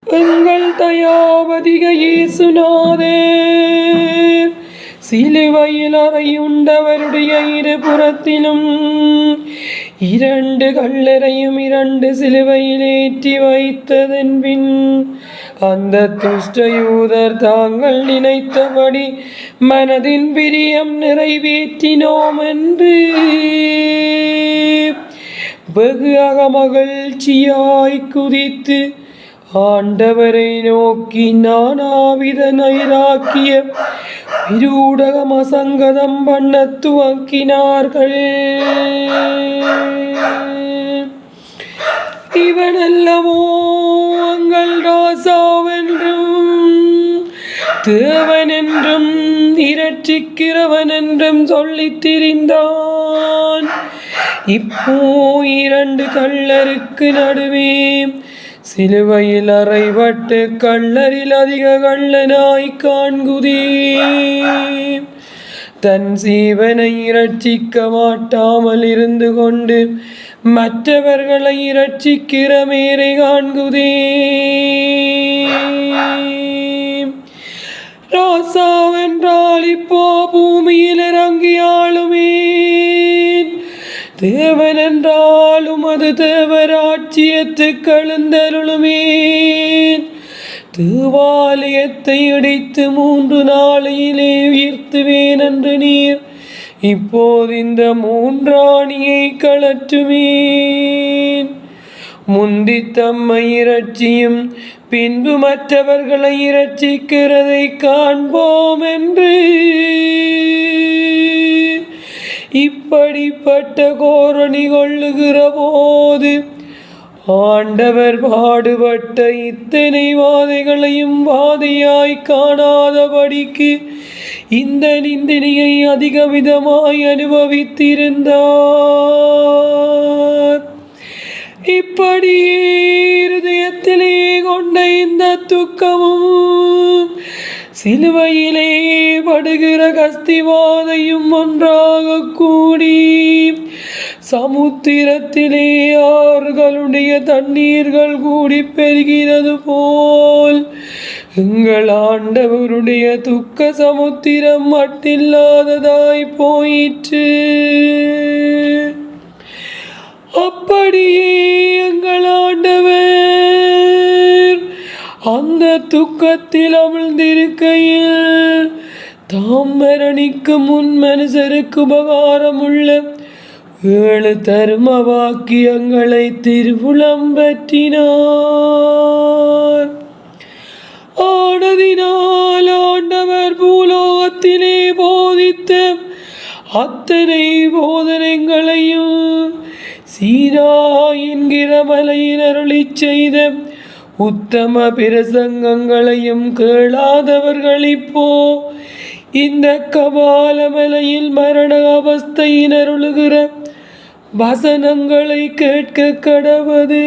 எங்கள் தயாவதிக இயேசுநாதர் சிலுவையில் அறையுண்டவருடைய இருபுறத்திலும் 2 கல்லறையும் 2 சிலுவையில் ஏற்றி வைத்ததன் பின் அந்த துஷ்டயூதர் தாங்கள் நினைத்தபடி மனதின் பிரியம் நிறைவேற்றினோம் என்று வெகு மகிழ்ச்சியாய் குதித்து ஆண்டவரை நோக்கி நானாவித நைராக்கிய விரூடகம் அசங்கதம் பண்ண துவக்கினார்கள். இவனல்லவோ எங்கள் ராசாவென்றும் தேவனென்றும் இரட்சிக்கிறவன் என்றும் சொல்லித் திரிந்தான். இப்போ 2 கள்ளருக்கு நடுவே சிலுவையில் அறைபட்டு கள்ளரில் அதிக கள்ளனாய் காண்குதே. தன் சீவனை இரட்சிக்க மாட்டாமல் இருந்து கொண்டு மற்றவர்களை இரட்சிக்கிற மேரை காண்குதே. ராசாவென்றால் இப்போ பூமியில் இறங்கி ஆளுமேன், தேவனென்றாலும் அது தேவராட்சியத்துக்கு எழுந்தருளுமேன். தேவாலயத்தை இடித்து 3 நாளையிலே உயர்த்துவேன் என்று நீர் இப்போது இந்த 3 ஆணியை கழற்றுவேன். முந்தி தம்மை இரட்சியும் பின்பு மற்றவர்களை இரட்சிக்கிறதை காண்போம் என்று இப்படிப்பட்ட கோரணி கொள்ளுகிற போது ஆண்டவர் பாடுபட்ட இத்தனை வாதைகளையும் வாதையாய் காணாதபடிக்கு இந்த நிந்தனையை அதிக விதமாய் அனுபவித்திருந்தார். இப்படி இருதயத்திலே கொண்ட இந்த துக்கமும் சிலுவையிலே படுகிற கஸ்திவாதையும் ஒன்றாக கூடி சமுத்திரத்திலே ஆறுகளுடைய தண்ணீர்கள் கூடி பெருகினது போல் எங்கள் ஆண்டவருடைய துக்க சமுத்திரம் மட்டில்லாததாய் போயிற்று. அப்படியே எங்கள் ஆண்டவர் அந்த துக்கத்தில் அமிழ்ந்திருக்கையில் தாம் மரணிக்கு முன் மனுஷருக்கு உபகாரமுள்ள 7 தரும வாக்கியங்களை திருவுளம் பற்றினார். ஆனதினால் ஆண்டவர் பூலோகத்திலே போதித்த அத்தனை போதனைகளையும் சீனா என்கிற மலையில் அருளிச் செய்த உத்தம பிரசங்கங்களையும் கேளாதவர்கள் இப்போ இந்த கபால மலையில் மரண அவஸ்தையின் அருளுகிற வசனங்களை கேட்க கடவது.